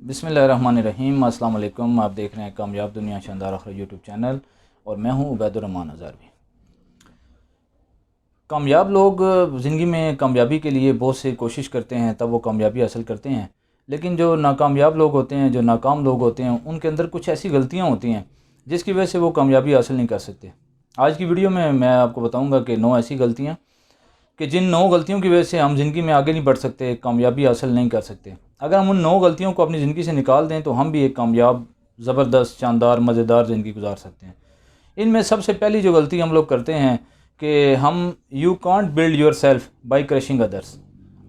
बिस्मिल्लाहिर्रहमानिर्रहीम। अस्सलाम वालेकुम। आप देख रहे हैं कामयाब दुनिया शानदार आखिरत यूट्यूब चैनल और मैं हूं उबैदुर्रहमान अज़हरवी। कामयाब लोग ज़िंदगी में कामयाबी के लिए बहुत से कोशिश करते हैं, तब वो कामयाबी हासिल करते हैं। लेकिन जो नाकामयाब लोग होते हैं, जो नाकाम लोग होते हैं, उनके अंदर कुछ ऐसी गलतियाँ होती हैं जिसकी वजह से वो कामयाबी हासिल नहीं कर सकते। आज की वीडियो में मैं आपको बताऊँगा कि 9 ऐसी गलतियाँ कि जिन 9 गलतियों की वजह से हम ज़िंदगी में आगे नहीं बढ़ सकते, कामयाबी हासिल नहीं कर सकते। अगर हम उन 9 गलतियों को अपनी ज़िंदगी से निकाल दें तो हम भी एक कामयाब, ज़बरदस्त, शानदार, मज़ेदार ज़िंदगी गुजार सकते हैं। इनमें सबसे पहली जो गलती हम लोग करते हैं कि हम you can't build your self by crushing others.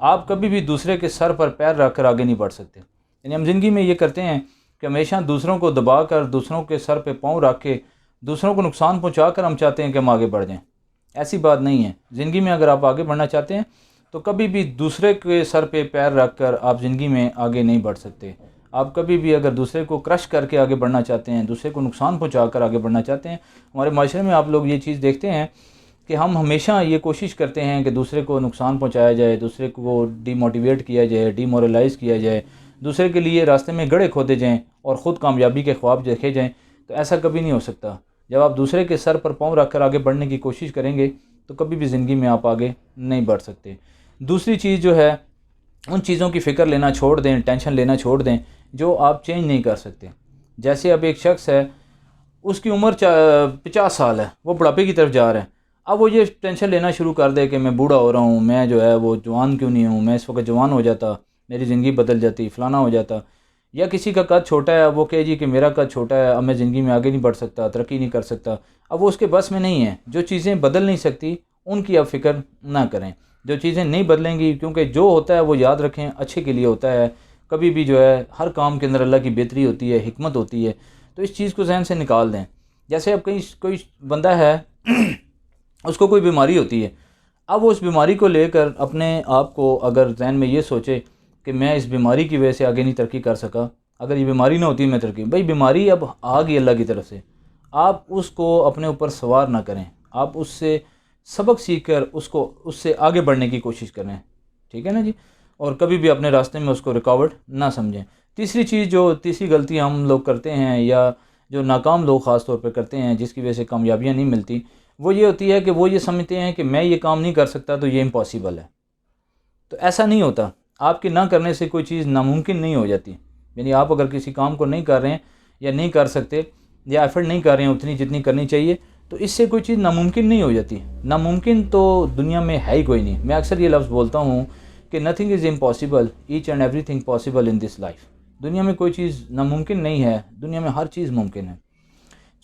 आप कभी भी दूसरे के सर पर पैर रख कर आगे नहीं बढ़ सकते। यानी हम ज़िंदगी में ये करते हैं कि हमेशा दूसरों को दबा कर, दूसरों के सर पर पाँव रख के, दूसरों को नुकसान पहुँचा कर हम चाहते हैं कि हम आगे बढ़ जाएँ। ऐसी बात नहीं है। ज़िंदगी में अगर आप आगे बढ़ना चाहते हैं तो कभी भी दूसरे के सर पे पैर रख कर आप ज़िंदगी में आगे नहीं बढ़ सकते। आप कभी भी अगर दूसरे को क्रश करके आगे बढ़ना चाहते हैं, दूसरे को नुकसान पहुंचा कर आगे बढ़ना चाहते हैं, हमारे माशरे में आप लोग ये चीज़ देखते हैं कि हम हमेशा ये कोशिश करते हैं कि दूसरे को नुकसान पहुंचाया जाए, दूसरे को डीमोटिवेट किया जाए, डीमोरलाइज़ किया जाए, दूसरे के लिए रास्ते में गड्ढे खोदे जाएँ और ख़ुद कामयाबी के ख्वाब देखे जाएँ। तो ऐसा कभी नहीं हो सकता। जब आप दूसरे के सर पर पाँव रख कर आगे बढ़ने की कोशिश करेंगे तो कभी भी ज़िंदगी में आप आगे नहीं बढ़ सकते। दूसरी चीज़ जो है, उन चीज़ों की फ़िक्र लेना छोड़ दें, टेंशन लेना छोड़ दें जो आप चेंज नहीं कर सकते। जैसे अब एक शख्स है, उसकी उम्र 50 साल है, वो बुढ़ापे की तरफ जा रहा है। अब वो ये टेंशन लेना शुरू कर दे कि मैं बूढ़ा हो रहा हूँ, मैं जो है वो जवान क्यों नहीं हूँ, मैं इस वक्त जवान हो जाता, मेरी ज़िंदगी बदल जाती, फ़लाना हो जाता। या किसी का कद छोटा है, वो कहे जी कि मेरा कद छोटा है, अब मैं ज़िंदगी में आगे नहीं बढ़ सकता, तरक्की नहीं कर सकता। अब वो उसके बस में नहीं है। जो चीज़ें बदल नहीं सकती उनकी आप फ़िक्र ना करें। जो चीज़ें नहीं बदलेंगी, क्योंकि जो होता है वो याद रखें अच्छे के लिए होता है। कभी भी जो है हर काम के अंदर अल्लाह की बेहतरी होती है, हिकमत होती है। तो इस चीज़ को ज़हन से निकाल दें। जैसे अब कहीं कोई बंदा है उसको कोई बीमारी होती है। अब वो उस बीमारी को लेकर अपने आप को अगर ज़हन में ये सोचे कि मैं इस बीमारी की वजह से आगे नहीं तरक्की कर सका, अगर ये बीमारी ना होती मैं तरक्की, भाई बीमारी अब आ गई अल्लाह की तरफ से, आप उसको अपने ऊपर सवार ना करें। आप उससे सबक सीख कर उससे आगे बढ़ने की कोशिश करें। ठीक है ना जी। और कभी भी अपने रास्ते में उसको रुकावट ना समझें। तीसरी गलती हम लोग करते हैं, या जो नाकाम लोग ख़ास तौर पर करते हैं जिसकी वजह से कामयाबियाँ नहीं मिलती, वो ये होती है कि वो ये समझते हैं कि मैं ये काम नहीं कर सकता तो ये इम्पॉसिबल है। तो ऐसा नहीं होता। आपके ना करने से कोई चीज़ नामुमकिन नहीं हो जाती। यानी आप अगर किसी काम को नहीं कर रहे हैं या नहीं कर सकते या एफर्ट नहीं कर रहे हैं उतनी जितनी करनी चाहिए, तो इससे कोई चीज़ नामुमकिन नहीं हो जाती। नामुमकिन तो दुनिया में है ही कोई नहीं। मैं अक्सर ये लफ्ज़ बोलता हूँ कि nothing is impossible, each and everything possible in this life. दुनिया में कोई चीज़ नामुमकिन नहीं है, दुनिया में हर चीज़ मुमकिन है।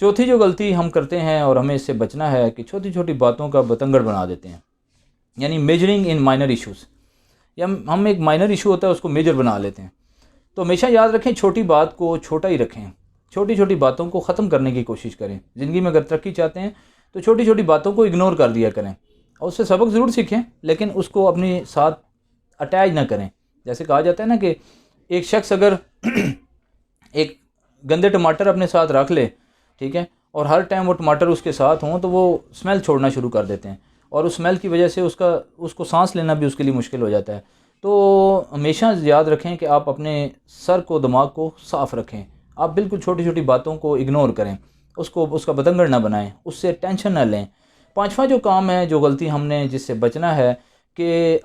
चौथी जो गलती हम करते हैं और हमें इससे बचना है कि छोटी छोटी बातों का बतंगड़ बना देते हैं। यानी मेजरिंग इन माइनर इशूज़, या हम एक माइनर इशू होता है उसको मेजर बना लेते हैं। तो हमेशा याद रखें, छोटी बात को छोटा ही रखें। छोटी छोटी बातों को ख़त्म करने की कोशिश करें। ज़िंदगी में अगर तरक्की चाहते हैं तो छोटी छोटी बातों को इग्नोर कर दिया करें और उससे सबक ज़रूर सीखें, लेकिन उसको अपने साथ अटैच ना करें। जैसे कहा जाता है ना कि एक शख्स अगर एक गंदे टमाटर अपने साथ रख ले, ठीक है, और हर टाइम वो टमाटर उसके साथ हों, तो वो स्मेल छोड़ना शुरू कर देते हैं और उस स्मेल की वजह से उसको सांस लेना भी उसके लिए मुश्किल हो जाता है। तो हमेशा याद रखें कि आप अपने सर को, दिमाग को साफ़ रखें। आप बिल्कुल छोटी छोटी बातों को इग्नोर करें, उसका बतंगड़ ना बनाएं, उससे टेंशन ना लें। पांचवा जो काम है, जो गलती हमने जिससे बचना है कि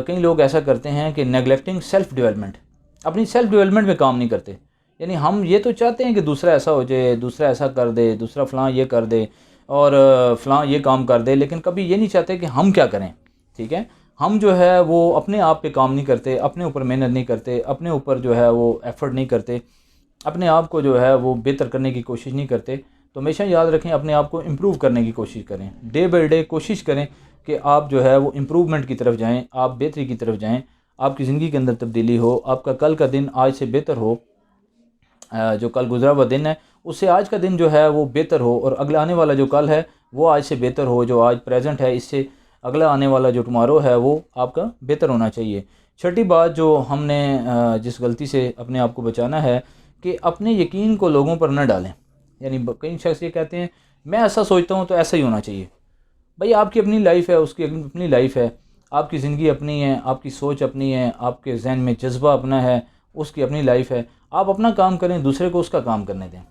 कई लोग ऐसा करते हैं कि नेगलेक्टिंग सेल्फ डेवलपमेंट, अपनी सेल्फ डेवलपमेंट में काम नहीं करते। यानी हम ये तो चाहते हैं कि दूसरा ऐसा हो जाए, दूसरा ऐसा कर दे, दूसरा फ़लाँ ये कर दे और फ़लाँ ये काम कर दे, लेकिन कभी ये नहीं चाहते कि हम क्या करें। ठीक है, हम जो है वो अपने आप पे काम नहीं करते, अपने ऊपर मेहनत नहीं करते, अपने ऊपर जो है वो एफ़र्ट नहीं करते, अपने आप को जो है वो बेहतर करने की कोशिश नहीं करते। तो हमेशा याद रखें, अपने आप को इम्प्रूव करने की कोशिश करें। डे बाई डे कोशिश करें कि आप जो है वो इम्प्रूवमेंट की तरफ जाएँ, आप बेहतरी की तरफ जाएँ, आपकी ज़िंदगी के अंदर तब्दीली हो, आपका कल का दिन आज से बेहतर हो। जो कल गुजरा हुआ दिन है उससे आज का दिन जो है वो बेहतर हो, और अगला आने वाला जो कल है वो आज से बेहतर हो। जो आज प्रेजेंट है इससे अगला आने वाला जो टुमारो है वो आपका बेहतर होना चाहिए। छठी बात जो हमने जिस गलती से अपने आप को बचाना है कि अपने यकीन को लोगों पर न डालें। यानी कई शख्स ये कहते हैं मैं ऐसा सोचता हूँ तो ऐसा ही होना चाहिए। भाई आपकी अपनी लाइफ है, उसकी अपनी लाइफ है, आपकी ज़िंदगी अपनी है, आपकी सोच अपनी है, आपके जहन में जज्बा अपना है, उसकी अपनी लाइफ है। आप अपना काम करें, दूसरे को उसका काम करने दें।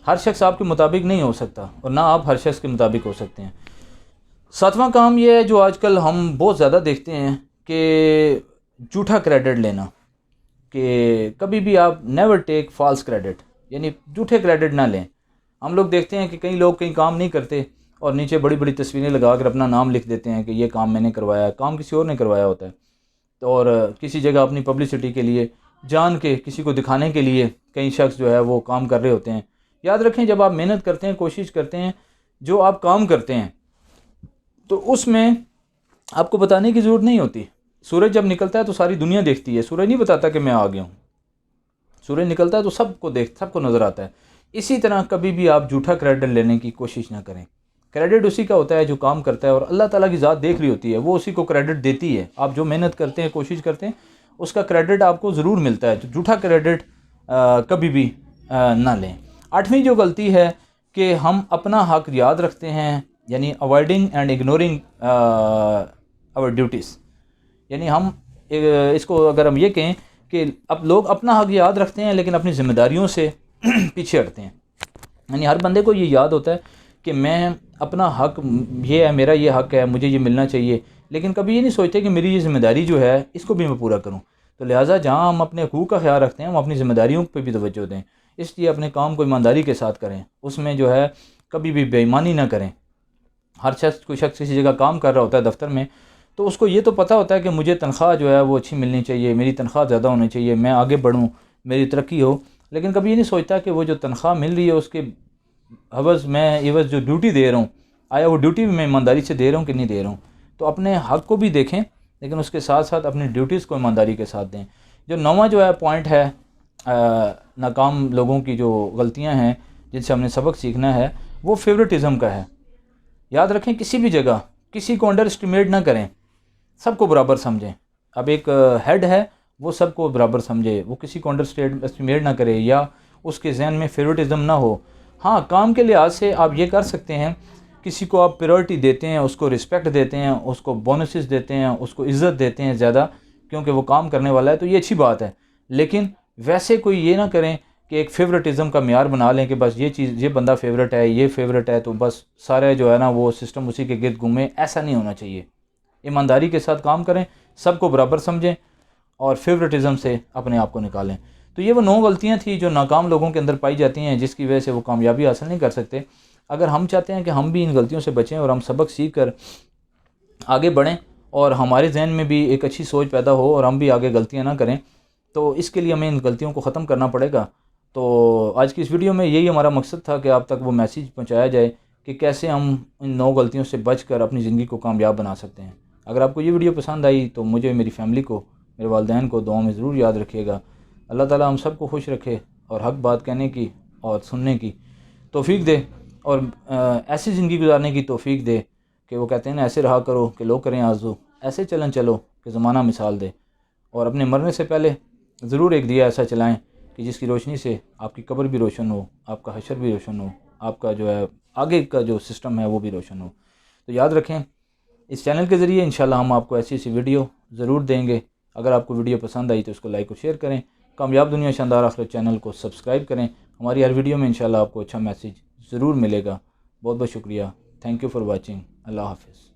हर शख्स आपके मुताबिक नहीं हो सकता और ना आप हर शख्स के मुताबिक हो सकते हैं। सातवां काम ये है जो आजकल हम बहुत ज़्यादा देखते हैं कि झूठा क्रेडिट लेना, कि कभी भी आप नेवर टेक फॉल्स क्रेडिट, यानी झूठे क्रेडिट ना लें। हम लोग देखते हैं कि कई लोग कहीं काम नहीं करते और नीचे बड़ी बड़ी तस्वीरें लगा कर अपना नाम लिख देते हैं कि ये काम मैंने करवाया, काम किसी और ने करवाया होता है। तो और किसी जगह अपनी पब्लिसिटी के लिए जान के किसी को दिखाने के लिए कई शख्स जो है वो काम कर रहे होते हैं। याद रखें, जब आप मेहनत करते हैं, कोशिश करते हैं, जो आप काम करते हैं, तो उसमें आपको बताने की ज़रूरत नहीं होती। सूरज जब निकलता है तो सारी दुनिया देखती है, सूरज नहीं बताता कि मैं आ गया हूँ। सूरज निकलता है तो सबको नज़र आता है। इसी तरह कभी भी आप झूठा क्रेडिट लेने की कोशिश ना करें। क्रेडिट उसी का होता है जो काम करता है, और अल्लाह ताला की ज़ात देख रही होती है, वो उसी को क्रेडिट देती है। आप जो मेहनत करते हैं, कोशिश करते हैं, उसका क्रेडिट आपको ज़रूर मिलता है। तो झूठा क्रेडिट कभी भी ना लें। 8वीं जो गलती है कि हम अपना हक याद रखते हैं, यानी avoiding and ignoring our duties. यानी हम इसको अगर हम ये कहें कि अब लोग अपना हक याद रखते हैं लेकिन अपनी ज़िम्मेदारियों से पीछे हटते हैं। यानी हर बंदे को ये याद होता है कि मैं अपना हक, ये है मेरा, ये हक है, मुझे ये मिलना चाहिए, लेकिन कभी ये नहीं सोचते कि मेरी ये ज़िम्मेदारी जो है इसको भी मैं पूरा करूं। तो लिहाजा जहां हम अपने हकूक़ का ख्याल रखते हैं, हम अपनी ज़िम्मेदारियों पर भी तवज्जो दें। इसलिए अपने काम को ईमानदारी के साथ करें, उसमें जो है कभी भी बेईमानी ना करें। हर शख्स, कोई शख्स किसी जगह काम कर रहा होता है दफ्तर में, तो उसको ये तो पता होता है कि मुझे तनख्वाह जो है वो अच्छी मिलनी चाहिए, मेरी तनख्वाह ज़्यादा होनी चाहिए, मैं आगे बढ़ूँ, मेरी तरक्की हो। लेकिन कभी ये नहीं सोचता कि वो जो तनख्वाह मिल रही है उसके एवज़ जो ड्यूटी दे रहा हूँ, आया वो ड्यूटी भी मैं ईमानदारी से दे रहा हूँ कि नहीं दे रहा हूँ। तो अपने हक़ को भी देखें, लेकिन उसके साथ साथ अपनी ड्यूटीज़ को ईमानदारी के साथ दें। जो 9वां जो है पॉइंट है, नाकाम लोगों की जो गलतियाँ हैं जिनसे हमने सबक सीखना है, वो फेवरेटिज़म का है। याद रखें, किसी भी जगह किसी को अंडर एस्टिमेट ना करें, सबको बराबर समझें। अब एक हेड है, वो सबको बराबर समझे, वो किसी को अंडर एस्टिमेट ना करे या उसके जहन में फेवरेटिज़म ना हो। हाँ, काम के लिहाज से आप ये कर सकते हैं, किसी को आप प्रायोरिटी देते हैं, उसको रिस्पेक्ट देते हैं, उसको बोनसेस देते हैं, उसको इज़्ज़त देते हैं ज़्यादा, क्योंकि वो काम करने वाला है, तो ये अच्छी बात है। लेकिन वैसे कोई ये ना करें कि एक फेवरेटिज़म का म्यार बना लें कि बस ये चीज़, ये बंदा फेवरेट है, ये फेवरेट है, तो बस सारे जो है ना वो सिस्टम उसी के गिर्द घूमे। ऐसा नहीं होना चाहिए। ईमानदारी के साथ काम करें, सबको बराबर समझें और फेवरेटिज़म से अपने आप को निकालें। तो ये वो 9 गलतियाँ थी जो नाकाम लोगों के अंदर पाई जाती हैं, जिसकी वजह से वो कामयाबी हासिल नहीं कर सकते। अगर हम चाहते हैं कि हम भी इन गलतियों से बचें और हम सबक सीख कर आगे बढ़ें और हमारे जहन में भी एक अच्छी सोच पैदा हो और हम भी आगे गलतियाँ ना करें, तो इसके लिए हमें इन गलतियों को ख़त्म करना पड़ेगा। तो आज की इस वीडियो में यही हमारा मकसद था कि आप तक वो मैसेज पहुँचाया जाए कि कैसे हम इन 9 गलतियों से बच कर अपनी ज़िंदगी को कामयाब बना सकते हैं। अगर आपको ये वीडियो पसंद आई तो मुझे, मेरी फ़ैमिली को, मेरे वालिदैन को दुआ में ज़रूर याद रखिएगा। अल्लाह ताला हम सबको खुश रखे और हक़ बात कहने की और सुनने की तौफ़ीक दे, और ऐसी ज़िंदगी गुजारने की तौफ़ीक दे कि वो कहते हैं ना, ऐसे रहा करो कि लोग करें आरज़ू, ऐसे चलन चलो कि ज़माना मिसाल दे। और अपने मरने से पहले ज़रूर एक दिया ऐसा चलाएँ कि जिसकी रोशनी से आपकी कब्र भी रोशन हो, आपका हशर भी रोशन हो, आपका जो है आगे का जो सिस्टम है वो भी रोशन हो। तो याद रखें, इस चैनल के ज़रिए इंशाल्लाह हम आपको ऐसी ऐसी वीडियो ज़रूर देंगे। अगर आपको वीडियो पसंद आई तो उसको लाइक और शेयर करें। कामयाब दुनिया शानदार आखिरत चैनल को सब्सक्राइब करें। हमारी हर वीडियो में इंशाल्लाह आपको अच्छा मैसेज ज़रूर मिलेगा। बहुत बहुत शुक्रिया। Thank you for watching. अल्लाह हाफ़िज़।